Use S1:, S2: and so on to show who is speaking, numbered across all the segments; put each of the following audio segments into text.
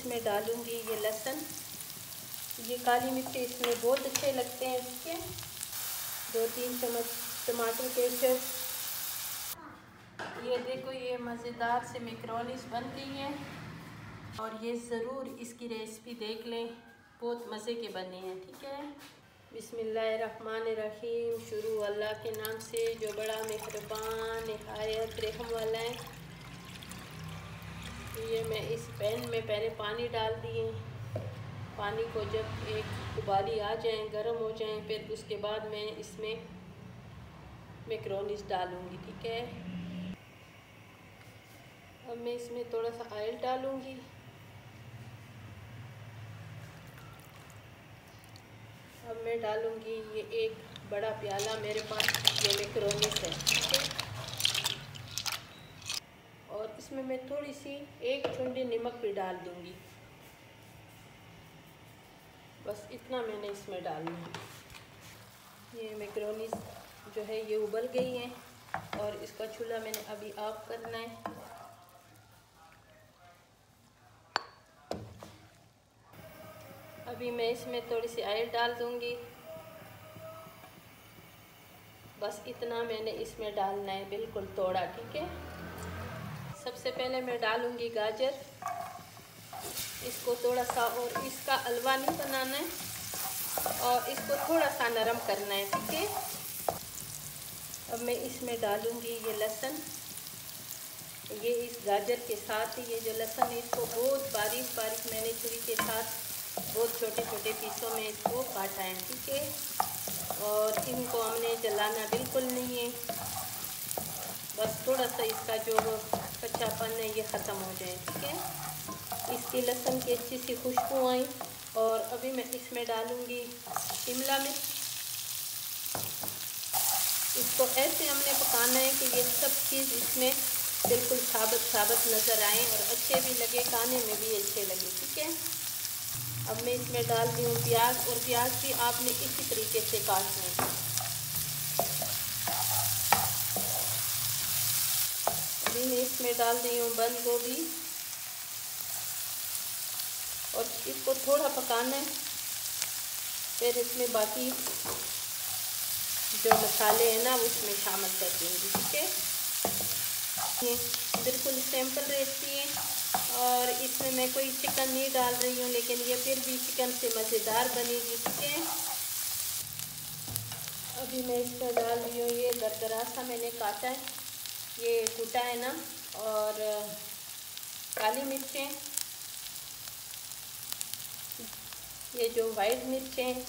S1: इसमें डालूँगी ये लहसुन, ये काली मिर्ची इसमें बहुत अच्छे लगते हैं। ठीक है, 2-3 चम्मच टमाटर केचप। ये देखो ये मज़ेदार से मैकरोनीस बन गई हैं और ये ज़रूर इसकी रेसिपी देख लें, बहुत मज़े के बने हैं। ठीक है, बिस्मिल्लाहिर्रहमानिर्रहीम। शुरू अल्लाह के नाम से जो बड़ा मेहरबान निहायत रहम वाला है। ये मैं इस पैन में पहले पानी डाल दिए। पानी को जब एक उबाली आ जाए, गर्म हो जाए, फिर उसके बाद मैं इसमें मैकरोनीस डालूँगी। ठीक है, अब मैं इसमें थोड़ा सा ऑयल डालूँगी। अब मैं डालूँगी ये एक बड़ा प्याला, मेरे पास ये मैकरोनीस है। ठीक है, और इसमें मैं थोड़ी सी 1 चुंडी नमक भी डाल दूँगी। बस इतना मैंने इसमें डालना है। ये मैकरोनीस जो है ये उबल गई हैं और इसका चूल्हा मैंने अभी ऑफ करना है। अभी मैं इसमें थोड़ी सी ऑयल डाल दूँगी। बस इतना मैंने इसमें डालना है, बिल्कुल थोड़ा। ठीक है, सबसे पहले मैं डालूँगी गाजर। इसको थोड़ा सा, और इसका हलवा नहीं बनाना है और इसको थोड़ा सा नरम करना है। ठीक है, अब मैं इसमें डालूँगी ये लहसुन। ये इस गाजर के साथ ये जो लहसुन है इसको बहुत बारीक बारीक मैंने छुरी के साथ बहुत छोटे छोटे पीसों में इसको काटा है। ठीक है, और इनको हमने जलाना बिल्कुल नहीं है, बस थोड़ा सा इसका जो कच्चापन है ये ख़त्म हो जाए। ठीक है, इसकी लहसुन की अच्छी सी खुशबू आई। और अभी मैं इसमें डालूँगी शिमला मिर्च। इसको ऐसे हमने पकाना है कि ये सब चीज़ इसमें बिल्कुल साबुत साबुत नज़र आए और अच्छे भी लगे, खाने में भी अच्छे लगे। ठीक है, अब मैं इसमें डाल दी हूँ प्याज, और प्याज भी आपने इसी तरीके से काटना है। अभी मैं इसमें डाल दी हूँ बंद गोभी और इसको थोड़ा पकाना है। फिर इसमें बाकी जो मसाले हैं ना उसमें शामिल कर दूँगी। ठीक है, ये बिल्कुल सिंपल रेसिपी है और इसमें मैं कोई चिकन नहीं डाल रही हूँ, लेकिन ये फिर भी चिकन से मज़ेदार बनेगी। ठीक है, अभी मैं इसमें डाल रही हूँ ये दरदरा सा मैंने काटा है, ये कूटा है ना, और काली मिर्चें, ये जो वाइट मिर्चें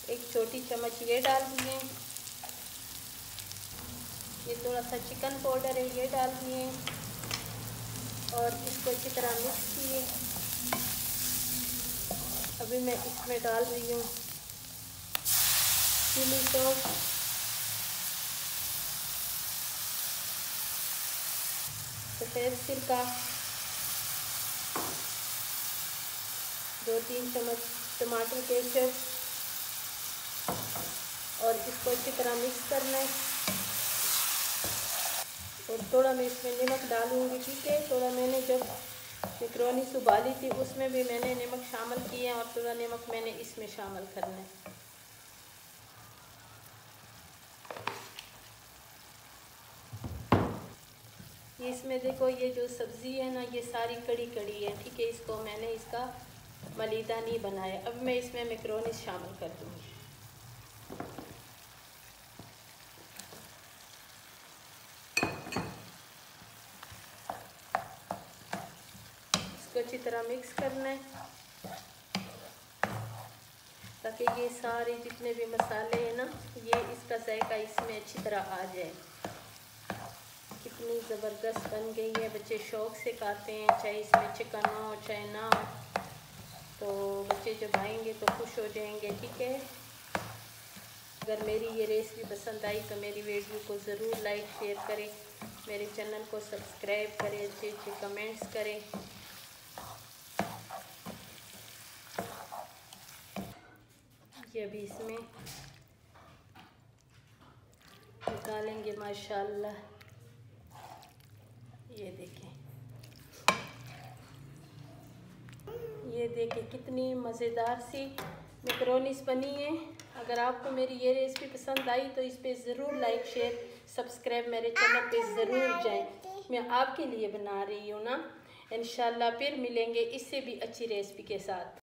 S1: 1 छोटी चम्मच ये डाल दिए। ये थोड़ा सा चिकन पाउडर है ये डाल दिए और इसको अच्छी तरह मिक्स किए। अभी मैं इसमें डाल रही हूँ चिली सॉस, सफ़ेद सिरका, 2-3 चम्मच टमाटर केचप, और इसको अच्छी तरह मिक्स करना है। और थोड़ा मैं इसमें नमक डालूँगी। ठीक है, थोड़ा मैंने जब मैकरोनीस उबाली थी उसमें भी मैंने नमक शामिल किया है और थोड़ा नमक मैंने इसमें शामिल करना है। इसमें देखो ये जो सब्ज़ी है ना ये सारी कड़ी कड़ी है। ठीक है, इसको मैंने इसका मलीदा नहीं बनाया। अब मैं इसमें मैकरोनीस शामिल कर दूँगी। इसको अच्छी तरह मिक्स करना है ताकि ये सारे जितने भी मसाले हैं ना ये इसका जायका इसमें अच्छी तरह आ जाए। कितनी ज़बरदस्त बन गई है, बच्चे शौक़ से खाते हैं, चाहे इसमें चिकन हो चाहे ना हो, तो बच्चे जब आएंगे तो खुश हो जाएंगे। ठीक है, अगर मेरी ये रेसिपी पसंद आई तो मेरी वीडियो को ज़रूर लाइक शेयर करें, मेरे चैनल को सब्सक्राइब करें, अच्छे अच्छे कमेंट्स करें। ये अभी इसमें निकालेंगे माशाल्लाह। ये देखें देखिए कितनी मज़ेदार सी मैकरोनीस बनी है। अगर आपको मेरी ये रेसिपी पसंद आई तो इस पे ज़रूर लाइक शेयर सब्सक्राइब मेरे चैनल पे ज़रूर जाएं। मैं आपके लिए बना रही हूँ ना। इंशाल्लाह फिर मिलेंगे इससे भी अच्छी रेसिपी के साथ।